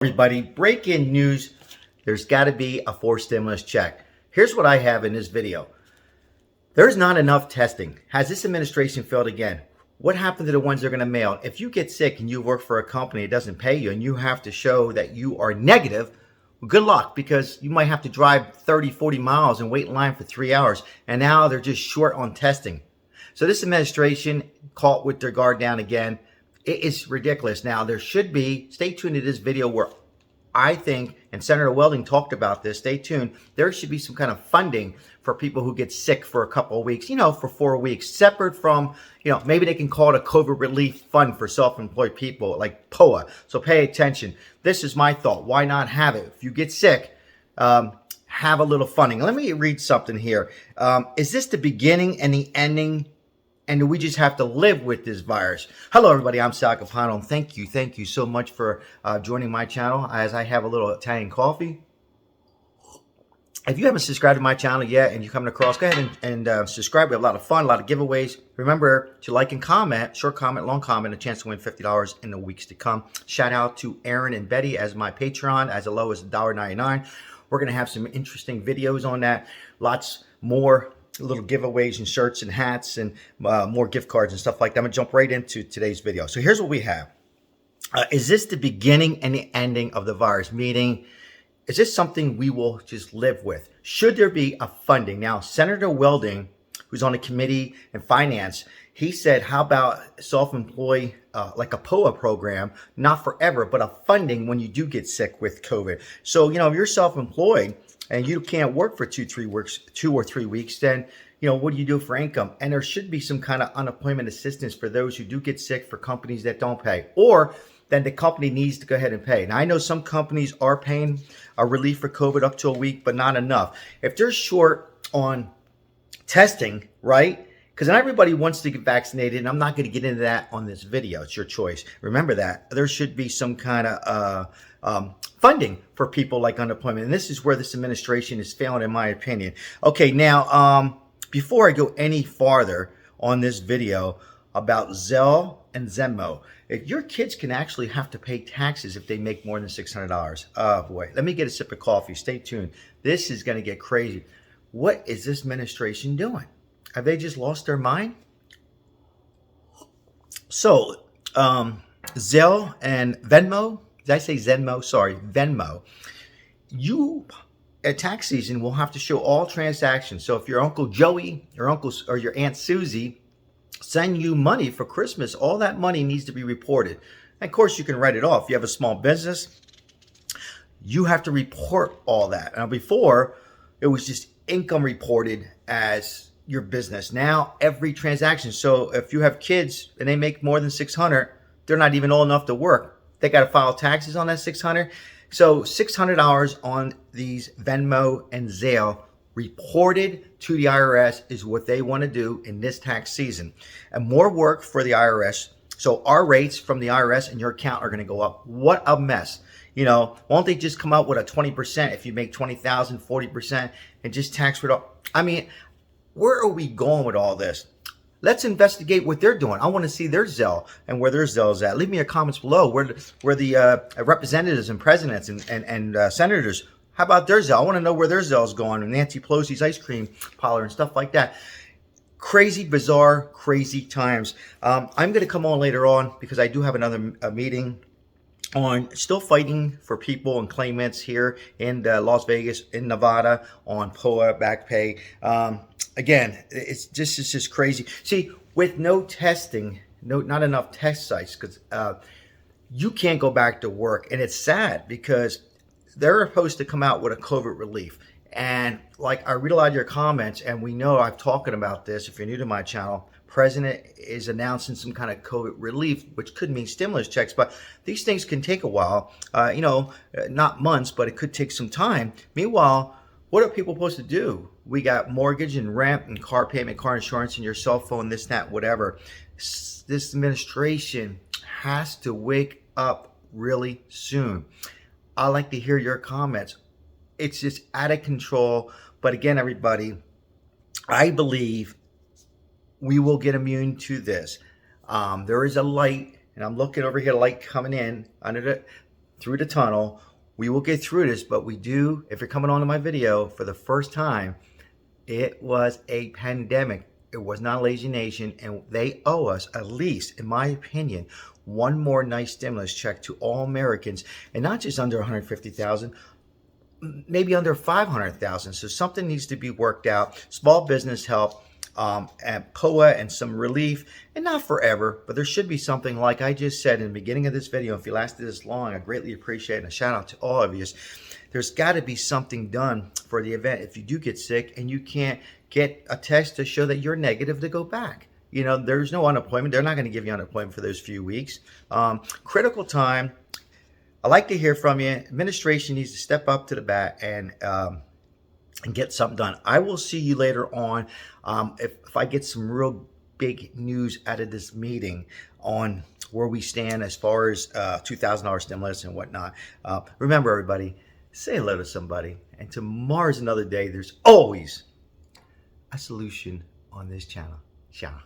Everybody, breaking news. There's got to be a fourth stimulus check. Here's what I have in this video. There's not enough testing. Has this administration failed again? What happened to the ones they're going to mail? If you get sick and you work for a company that doesn't pay you and you have to show that you are negative, well, good luck, because you might have to drive 30, 40 miles and wait in line for 3 hours. And now they're just short on testing. So this administration caught with their guard down again. It is ridiculous. Now, there should be, stay tuned to this video where I think, and Senator Welding talked about this, stay tuned, there should be some kind of funding for people who get sick for a couple of weeks, for 4 weeks, separate from, maybe they can call it a COVID relief fund for self-employed people like POA. So pay attention. This is my thought. Why not have it? If you get sick, have a little funding. Let me read something here. Is this the beginning and the ending? And do we just have to live with this virus? Hello, everybody. I'm Zelle CAPANO. And thank you so much for joining my channel as I have a little Italian coffee. If you haven't subscribed to my channel yet and you're coming across, go ahead and subscribe. We have a lot of fun, a lot of giveaways. Remember to like and comment, short comment, long comment, a chance to win $50 in the weeks to come. Shout out to Aaron and Betty as my Patreon, as low as $1.99. We're going to have some interesting videos on that. Lots more little giveaways and shirts and hats and more gift cards and stuff like that. I'm going to jump right into today's video. So here's what we have. Is this the beginning and the ending of the virus? Meaning, is this something we will just live with? Should there be a funding? Now, Senator Welding, who's on the committee in finance, he said, how about self-employed, like a POA program, not forever, but a funding when you do get sick with COVID. So, if you're self-employed and you can't work for 2 or 3 weeks, then, what do you do for income? And there should be some kind of unemployment assistance for those who do get sick, for companies that don't pay, or then the company needs to go ahead and pay. Now, I know some companies are paying a relief for COVID up to a week, but not enough. If they're short on testing, right? Because not everybody wants to get vaccinated, and I'm not going to get into that on this video. It's your choice. Remember that. There should be some kind of funding for people like unemployment. And this is where this administration is failing, in my opinion. Okay, now, before I go any farther on this video about Zelle and Venmo, if your kids can actually have to pay taxes if they make more than $600. Oh, boy. Let me get a sip of coffee. Stay tuned. This is going to get crazy. What is this administration doing? Have they just lost their mind? So, Zelle and Venmo, did I say Venmo? Sorry, Venmo. You, at tax season, will have to show all transactions. So if your Uncle Joey, your Uncle or your Aunt Susie send you money for Christmas, all that money needs to be reported. And of course, you can write it off. If you have a small business, you have to report all that. Now, before, it was just income reported as your business. Now, every transaction. So if you have kids and they make more than 600, they're not even old enough to work. They got to file taxes on that 600. So $600 on these Venmo and Zelle reported to the IRS is what they want to do in this tax season. And more work for the IRS. So our rates from the IRS and your account are going to go up. What a mess. Won't they just come out with a 20% if you make 20,000, 40% and just tax it up? I mean, where are we going with all this? Let's investigate what they're doing. I want to see their Zelle and where their Zelle is at. Leave me your comments below where the representatives and presidents and senators, how about their Zelle? I want to know where their Zelle is going, and Nancy Pelosi's ice cream parlor and stuff like that. Crazy, bizarre, crazy times. I'm going to come on later on because I do have another meeting on still fighting for people and claimants here in Las Vegas, in Nevada, on POA back pay. Again, it's just crazy. See, with no testing, not enough test sites, because you can't go back to work. And it's sad because they're supposed to come out with a COVID relief. And like I read a lot of your comments, and we know I've talking about this. If you're new to my channel, President is announcing some kind of COVID relief, which could mean stimulus checks. But these things can take a while, not months, but it could take some time. Meanwhile, what are people supposed to do? We got mortgage and rent and car payment, car insurance, and your cell phone, this, that, whatever. This administration has to wake up really soon. I'd like to hear your comments. It's just out of control. But again, everybody, I believe we will get immune to this. There is a light, and I'm looking over here, light coming in under the through the tunnel. We will get through this, but we do, if you're coming onto my video for the first time, it was a pandemic. It was not a lazy nation, and they owe us, at least in my opinion, one more nice stimulus check to all Americans, and not just under 150,000, maybe under 500,000. So something needs to be worked out. Small business help, and POA and some relief, and not forever, but there should be something like I just said in the beginning of this video. If you lasted this long, I greatly appreciate it. And a shout out to all of you. There's got to be something done for the event if you do get sick and you can't get a test to show that you're negative to go back. You know, there's no unemployment. They're not going to give you unemployment for those few weeks. Critical time. I'd like to hear from you. Administration needs to step up to the bat and get something done. I will see you later on if I get some real big news out of this meeting on where we stand as far as $2,000 stimulus and whatnot. Remember, everybody, say hello to somebody. And tomorrow's another day. There's always a solution on this channel. Ciao.